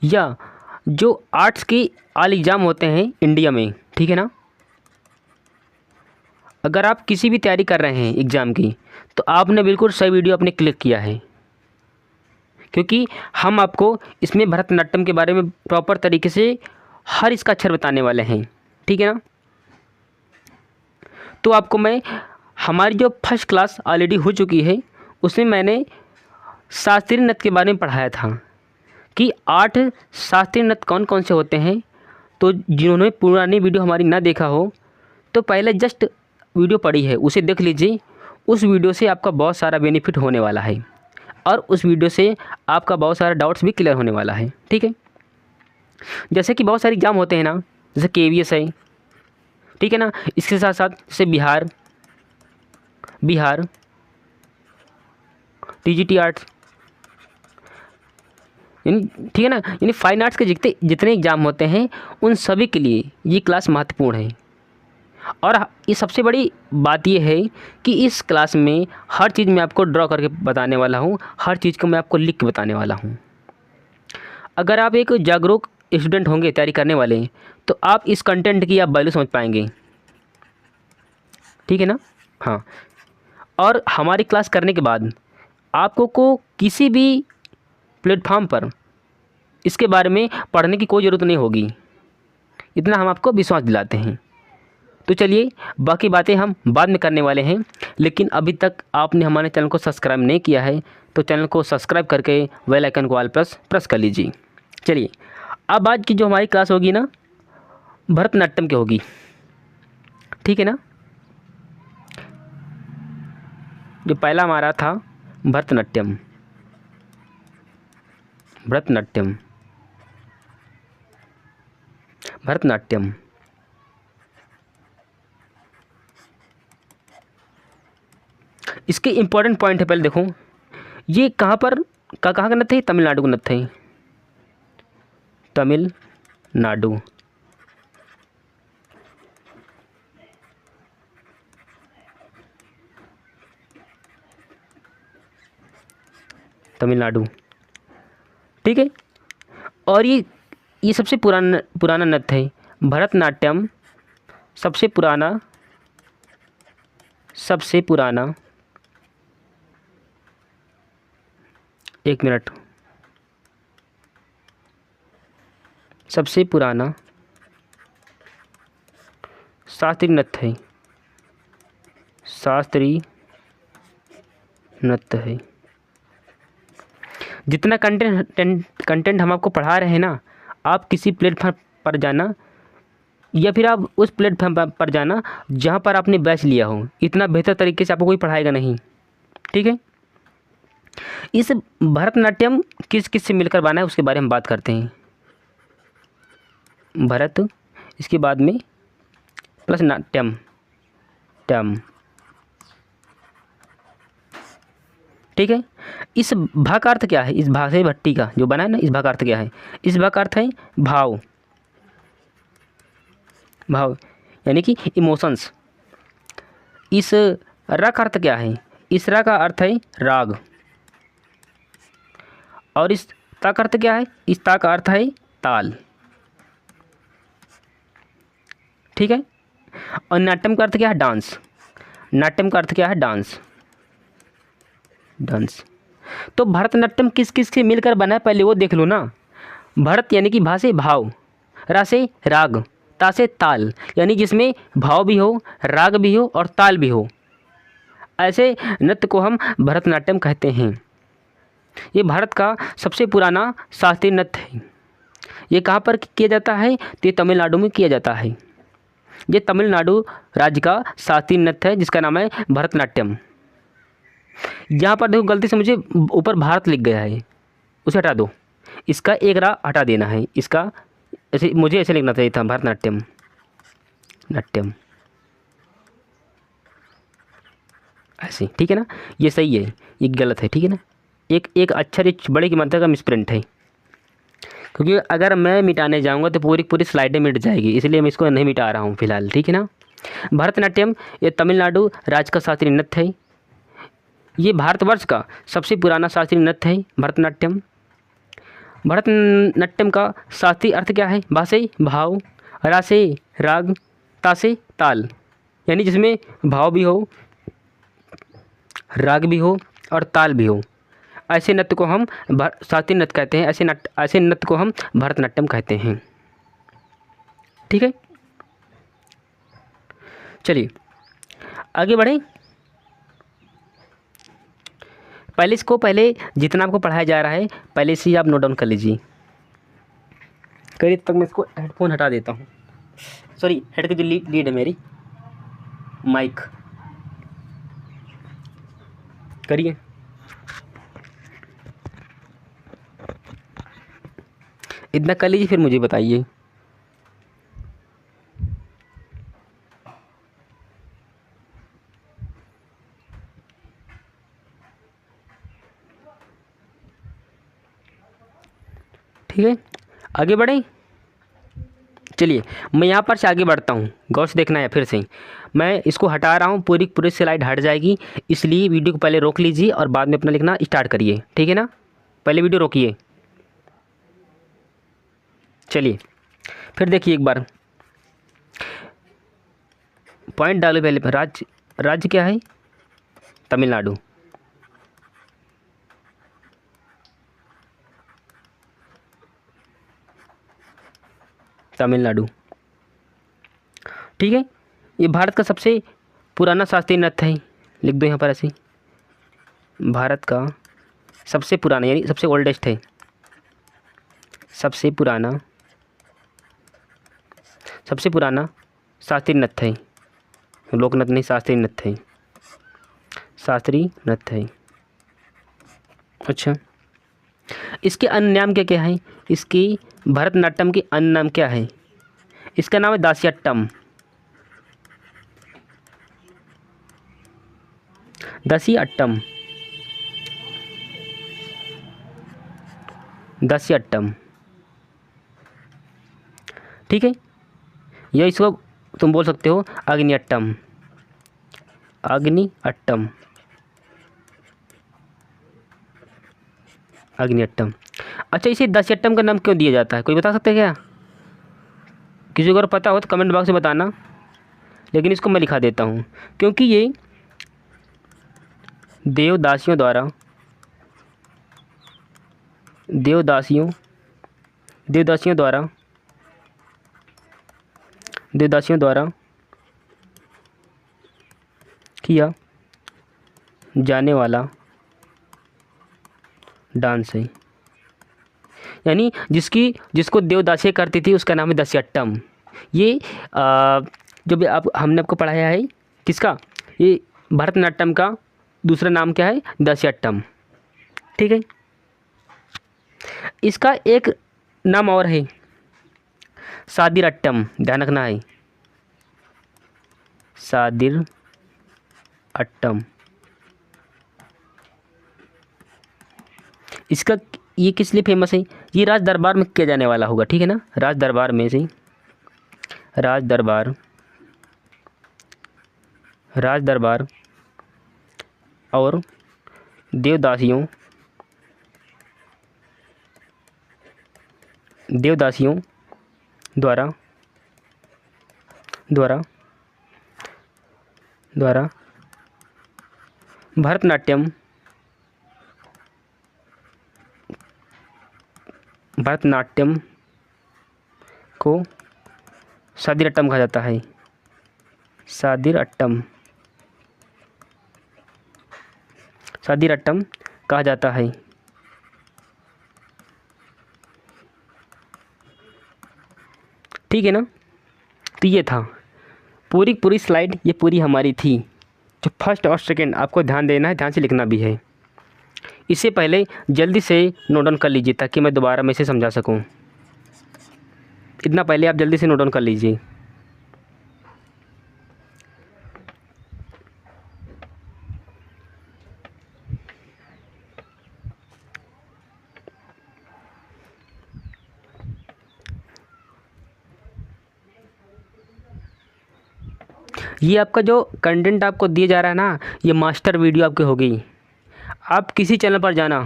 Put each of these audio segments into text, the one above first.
या जो आर्ट्स की ऑल एग्ज़ाम होते हैं इंडिया में, ठीक है ना। अगर आप किसी भी तैयारी कर रहे हैं एग्ज़ाम की, तो आपने बिल्कुल सही वीडियो आपने क्लिक किया है, क्योंकि हम आपको इसमें भरतनाट्यम के बारे में प्रॉपर तरीके से हर इसका अक्षर बताने वाले हैं, ठीक है ना। तो आपको मैं हमारी जो फर्स्ट क्लास ऑलरेडी हो चुकी है, उसमें मैंने शास्त्रीय नृत्य के बारे में पढ़ाया था कि 8 शास्त्रीय नृत्य कौन कौन से होते हैं। तो जिन्होंने पुरानी वीडियो हमारी ना देखा हो, तो पहले जस्ट वीडियो पड़ी है उसे देख लीजिए। उस वीडियो से आपका बहुत सारा बेनिफिट होने वाला है, और उस वीडियो से आपका बहुत सारा डाउट्स भी क्लियर होने वाला है, ठीक है। जैसे कि बहुत सारे एग्ज़ाम होते हैं ना, जैसे KVS है, ठीक है ना। इसके साथ साथ जैसे बिहार TGT आर्ट्स, यानी ठीक है ना, यानी फाइन आर्ट्स के जितने एग्ज़ाम होते हैं उन सभी के लिए ये क्लास महत्वपूर्ण है। और ये सबसे बड़ी बात ये है कि इस क्लास में हर चीज़ मैं आपको ड्रॉ करके बताने वाला हूँ, हर चीज़ को मैं आपको लिख के बताने वाला हूँ। अगर आप एक जागरूक स्टूडेंट होंगे तैयारी करने वाले, तो आप इस कंटेंट की आप वैल्यू समझ पाएंगे, ठीक है ना। हाँ, और हमारी क्लास करने के बाद आपको को किसी भी प्लेटफॉर्म पर इसके बारे में पढ़ने की कोई ज़रूरत नहीं होगी, इतना हम आपको विश्वास दिलाते हैं। तो चलिए, बाकी बातें हम बाद में करने वाले हैं, लेकिन अभी तक आपने हमारे चैनल को सब्सक्राइब नहीं किया है, तो चैनल को सब्सक्राइब करके बेल आइकन को ऑल प्रेस कर लीजिए। चलिए, अब आज की जो हमारी क्लास होगी ना, भरतनाट्यम की होगी, ठीक है ना। जो पहला हमारा था भरतनाट्यम, इसके इम्पोर्टेंट पॉइंट है। पहले देखो, ये कहाँ का नृत्य है? तमिलनाडु का नृत्य है, तमिलनाडु। ठीक है। और ये सबसे पुराना नृत्य है। भरतनाट्यम सबसे पुराना एक मिनट, सबसे पुराना शास्त्रीय नृत्य है। जितना कंटेंट हम आपको पढ़ा रहे हैं ना, आप किसी प्लेटफॉर्म पर जाना, या फिर आप उस प्लेटफॉर्म पर जाना जहाँ पर आपने बैच लिया हो, इतना बेहतर तरीके से आपको कोई पढ़ाएगा नहीं, ठीक है। इस भरतनाट्यम किस से मिलकर बना है उसके बारे में बात करते हैं। भरत, इसके बाद में प्लस नाट्यम, ठीक है। इस भा का अर्थ क्या है? इस भा से भट्टी का जो बना है ना, इस भा का अर्थ क्या है? इस भा का अर्थ है भाव, यानी कि इमोशंस। इस रा का अर्थ क्या है? इस रा का अर्थ है राग। और इस ता का अर्थ क्या है? इस ता का अर्थ है ताल, ठीक है। और नाट्यम का अर्थ क्या है? डांस। नाट्यम का अर्थ क्या है? डांस। तो भरतनाट्यम किस से मिलकर बना है पहले वो देख लो ना। भरत यानी कि भा से भाव, रा से राग, ता से ताल, यानी जिसमें भाव भी हो, राग भी हो और ताल भी हो, ऐसे नृत्य को हम भरतनाट्यम कहते हैं। ये भारत का सबसे पुराना शास्त्रीय नृत्य है। ये कहाँ पर किया जाता है? तो ये तमिलनाडु में किया जाता है। ये तमिलनाडु राज्य का शास्त्रीय नृत्य है जिसका नाम है भरतनाट्यम। यहाँ पर देखो, गलती से मुझे ऊपर भारत लिख गया है, उसे हटा दो। इसका एक रा हटा देना है, इसका ऐसे मुझे ऐसे लिखना चाहिए था, भरतनाट्यम, ऐसे, ठीक है ना। ये सही है, ये गलत है, ठीक है ना। एक अक्षर, एक बड़े की मात्रा का मिसप्रिंट है, क्योंकि अगर मैं मिटाने जाऊंगा तो पूरी स्लाइडें मिट जाएगी, इसलिए मैं इसको नहीं मिटा रहा हूँ फिलहाल, ठीक है ना। भरतनाट्यम ये तमिलनाडु राज्य का शास्त्रीय नृत्य है। ये भारतवर्ष का सबसे पुराना शास्त्रीय नृत्य है भरतनाट्यम। भरतनाट्यम का शास्त्रीय अर्थ क्या है? भा से भाव, रा से राग, ता से ताल, यानी जिसमें भाव भी हो, राग भी हो और ताल भी हो, ऐसे नृत्य को हम शास्त्रीय नृत्य कहते हैं। ऐसे नृत्य को हम भरतनाट्यम कहते हैं। ठीक है, चलिए आगे बढ़ें। पहले जितना आपको पढ़ाया जा रहा है पहले से ही आप नोट डाउन कर लीजिए। करिए, तब तक मैं इसको हेडफोन हटा देता हूँ। सॉरी, हेड की जो लीड है मेरी, माइक, करिए। इतना कर लीजिए, फिर मुझे बताइए। ठीक है, आगे बढ़ें। चलिए मैं यहाँ पर से आगे बढ़ता हूँ, गौर से देखना है। फिर से मैं इसको हटा रहा हूँ, पूरी स्लाइड हट जाएगी, इसलिए वीडियो को पहले रोक लीजिए और बाद में अपना लिखना स्टार्ट करिए। ठीक है ना, पहले वीडियो रोकिए। चलिए फिर देखिए एक बार, पॉइंट डालो पहले। राज्य क्या है? तमिलनाडु। तमिलनाडु, ठीक है। ये भारत का सबसे पुराना शास्त्रीय नृत्य है, लिख दो यहाँ पर ऐसे। भारत का सबसे पुराना यानी सबसे ओल्डेस्ट है, सबसे पुराना शास्त्रीय नृत्य है। लोक नृत्य नहीं, शास्त्रीय नृत्य है, शास्त्रीय नृत्य है। अच्छा, इसके अन्य नाम क्या क्या है? इसकी भरतनाट्यम के अन्य नाम क्या है? इसका नाम है दासियाट्टम। दासियाट्टम, दासियाट्टम, ठीक है। या इसको तुम बोल सकते हो अग्नियट्टम, अग्नियट्टम, अग्नियट्टम। अच्छा, इसे दासियट्टम का नाम क्यों दिया जाता है? कोई बता सकते हैं क्या? किसी को अगर पता हो तो कमेंट बॉक्स में बताना, लेकिन इसको मैं लिखा देता हूँ। क्योंकि ये देवदासियों द्वारा किया जाने वाला डांस है, यानी जिसको देवदासियाँ करती थी उसका नाम है दासियट्टम। ये जो भी हमने आपको पढ़ाया है, किसका? ये भरतनाट्यम का दूसरा नाम क्या है? दासियट्टम, ठीक है। इसका एक नाम और है, सादिरट्टम, ध्यान रखना है, सादिरअट्टम। इसका ये किस लिए फेमस है? ये राज दरबार में किया जाने वाला होगा, ठीक है ना। राज दरबार में से, राज दरबार और देवदासियों द्वारा भरतनाट्यम को सादिरअट्टम कहा जाता है, सादिरअट्टम कहा जाता है। ठीक है ना। तो ये था पूरी स्लाइड, ये पूरी हमारी थी। जो फर्स्ट और सेकंड आपको ध्यान देना है, ध्यान से लिखना भी है। इससे पहले जल्दी से नोट डाउन कर लीजिए ताकि मैं दोबारा में इसे समझा सकूं। इतना पहले आप जल्दी से नोट डाउन कर लीजिए। ये आपका जो कंटेंट आपको दिया जा रहा है ना, ये मास्टर वीडियो आपकी होगी। आप किसी चैनल पर जाना,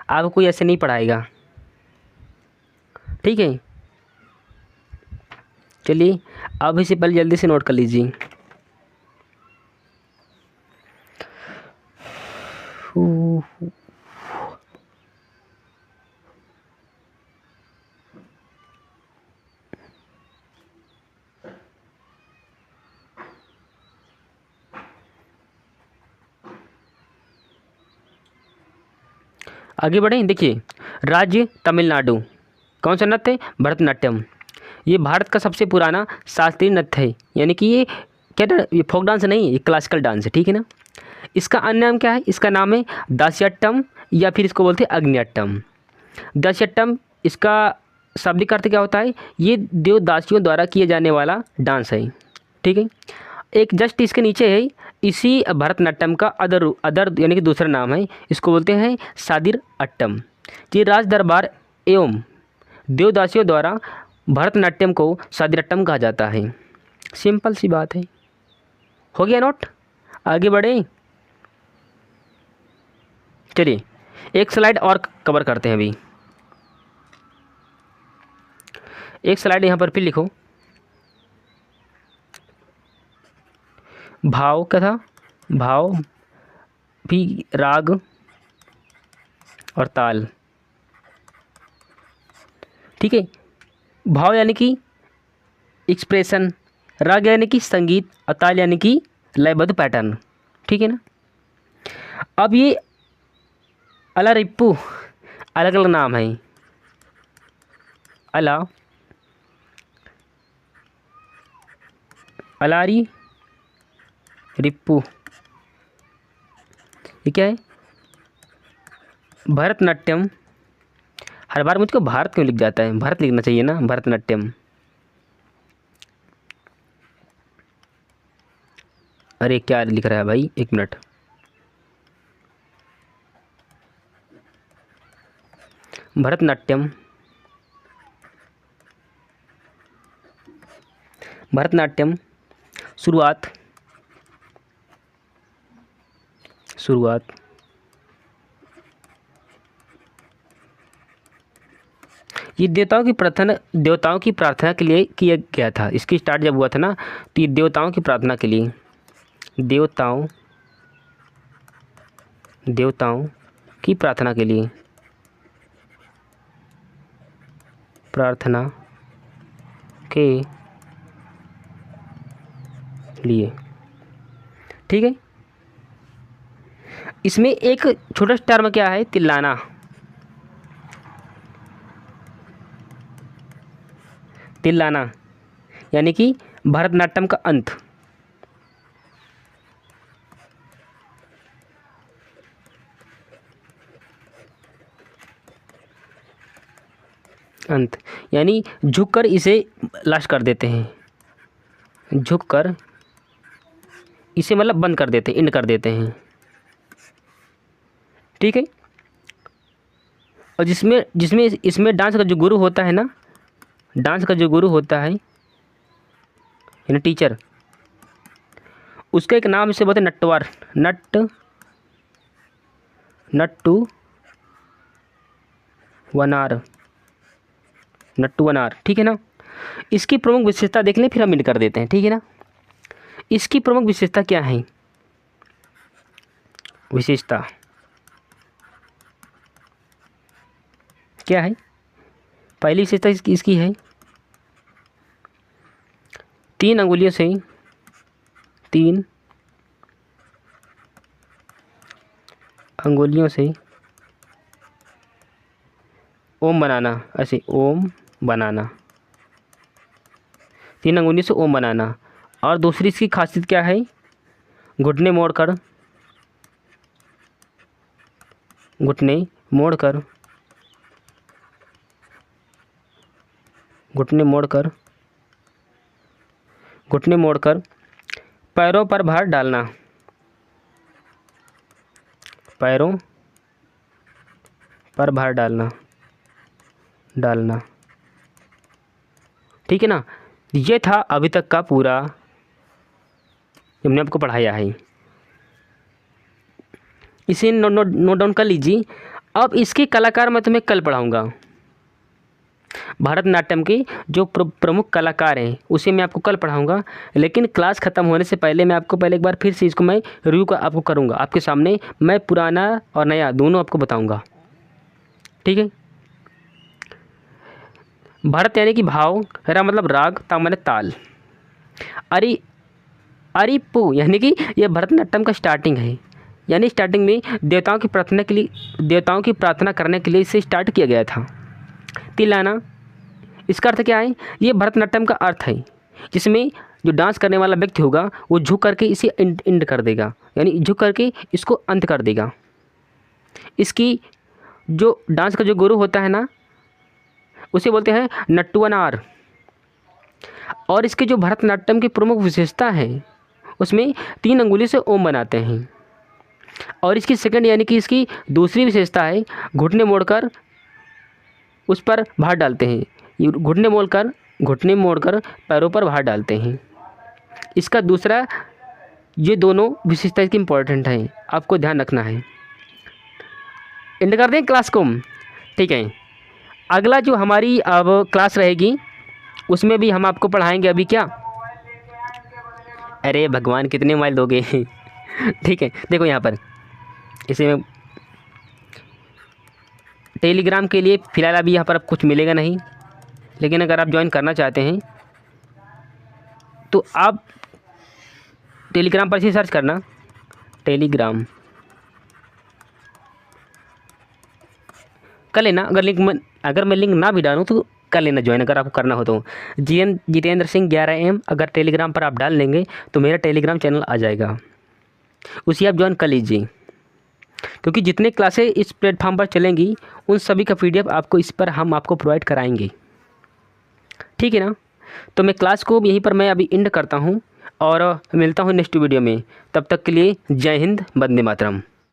आपको कोई ऐसे नहीं पढ़ाएगा, ठीक है, चलिए अब इसे पहले जल्दी से नोट कर लीजिए। आगे बढ़ें, देखिए राज्य तमिलनाडु, कौन सा नृत्य है? भरतनाट्यम। ये भारत का सबसे पुराना शास्त्रीय नृत्य है, यानी कि ये क्या, ये फोक डांस नहीं है, ये क्लासिकल डांस है, ठीक है ना। इसका अन्य नाम क्या है? इसका नाम है दास्यट्टम, या फिर इसको बोलते हैं अग्नियट्टम। दास्यट्टम, इसका शाब्दिक अर्थ क्या होता है? ये देवदासियों द्वारा किए जाने वाला डांस है, ठीक है। एक जस्ट इसके नीचे है, इसी भरतनाट्यम का अदर यानी कि दूसरा नाम है, इसको बोलते हैं सादिर अट्टम। ये राज दरबार एवं देवदासियों द्वारा भरतनाट्यम को सादिरट्टम कहा जाता है। सिंपल सी बात है, हो गया नोट। आगे बढ़े, चलिए एक स्लाइड और कवर करते हैं। अभी एक स्लाइड यहाँ पर फिर लिखो। भाव क्या था? भाव भी राग और ताल, ठीक है। भाव यानी कि एक्सप्रेशन, राग यानी कि संगीत, और ताल यानी कि लयबद्ध पैटर्न, ठीक है ना। अब ये अलारिप्पू अलग अलग नाम है। अलारी रिप्पू, ये क्या है? भरतनाट्यम। हर बार मुझको भारत क्यों लिख जाता है? भारत लिखना चाहिए ना, भरतनाट्यम। अरे क्या लिख रहा है भाई, एक मिनट। भरतनाट्यम, भरतनाट्यम शुरुआत ये देवताओं की प्रार्थना के लिए किया गया था। इसकी स्टार्ट जब हुआ था ना, तो ये देवताओं की प्रार्थना के लिए, देवताओं की प्रार्थना के लिए, प्रार्थना के लिए, ठीक है। इसमें एक छोटा सा टर्म क्या है? तिल्लाना। तिल्लाना यानी कि भरतनाट्यम का अंत। अंत यानी झुककर इसे लास्ट कर देते हैं, झुककर इसे मतलब बंद कर देते हैं, एंड कर देते हैं, ठीक है। और जिसमें इसमें डांस का जो गुरु होता है ना, डांस का जो गुरु होता है यानी टीचर, उसका एक नाम इसे बोलते हैं नटवर, नट्टू वनार, ठीक है ना। इसकी प्रमुख विशेषता देख लें, फिर हम इंड कर देते हैं, ठीक है ना। इसकी प्रमुख विशेषता क्या है? विशेषता क्या है? पहली विशेषता इसकी है 3 अंगुलियों से ओम बनाना, ऐसे ओम बनाना, 3 अंगुलियों से ओम बनाना। और दूसरी इसकी खासियत क्या है? घुटने मोड़कर पैरों पर भार डालना, डालना, ठीक है ना। ये था अभी तक का पूरा जो हमने आपको पढ़ाया है, इसे नोट डाउन कर लीजिए। अब इसके कलाकार मैं तुम्हें कल पढ़ाऊँगा, भरतनाट्यम के जो प्रमुख कलाकार हैं उसे मैं आपको कल पढ़ाऊंगा, लेकिन क्लास ख़त्म होने से पहले मैं आपको पहले एक बार फिर से इसको मैं रिव्यू का आपको करूंगा आपके सामने। मैं पुराना और नया दोनों आपको बताऊंगा, ठीक है। भरत यानी कि भाव, रा मतलब राग, ता माने ताल। अरिपु यानी कि यह भरतनाट्यम का स्टार्टिंग है, यानी स्टार्टिंग में देवताओं की प्रार्थना करने के लिए इसे स्टार्ट किया गया था। तिलाना, इसका अर्थ क्या है? ये भरतनाट्यम का अर्थ है जिसमें जो डांस करने वाला व्यक्ति होगा वो झुक करके इसे एंड कर देगा, यानी झुक करके इसको अंत कर देगा। इसकी जो डांस का जो गुरु होता है ना, उसे बोलते हैं नट्टुवनार। और इसके जो भरतनाट्यम की प्रमुख विशेषता है उसमें 3 अंगुली से ओम बनाते हैं। और इसकी सेकंड यानी कि इसकी दूसरी विशेषता है घुटने मोड़कर उस पर भार डालते हैं। ये घुटने मोड़कर पैरों पर भार डालते हैं। इसका दूसरा, ये दोनों विशेषता इसकी इम्पोर्टेंट है, आपको ध्यान रखना है। एंड कर दें क्लास को, ठीक है। अगला जो हमारी अब क्लास रहेगी उसमें भी हम आपको पढ़ाएंगे अभी क्या, अरे भगवान कितने मोबाइल दोगे ठीक है, देखो यहाँ पर इसे में टेलीग्राम के लिए फ़िलहाल अभी यहाँ पर अब कुछ मिलेगा नहीं, लेकिन अगर आप ज्वाइन करना चाहते हैं तो आप टेलीग्राम पर से सर्च करना, टेलीग्राम कर लेना। अगर मैं लिंक ना भी डालूँ तो कर लेना ज्वाइन, अगर आपको करना हो तो। जितेंद्र सिंह 11M अगर टेलीग्राम पर आप डाल लेंगे तो मेरा टेलीग्राम चैनल आ जाएगा, उसी आप ज्वाइन कर लीजिए। क्योंकि जितने क्लासें इस प्लेटफॉर्म पर चलेंगी उन सभी का PDF आपको इस पर हम आपको प्रोवाइड कराएंगे, ठीक है ना। तो मैं क्लास को यहीं पर मैं अभी एंड करता हूँ और मिलता हूँ नेक्स्ट वीडियो में। तब तक के लिए जय हिंद, वंदे मातरम।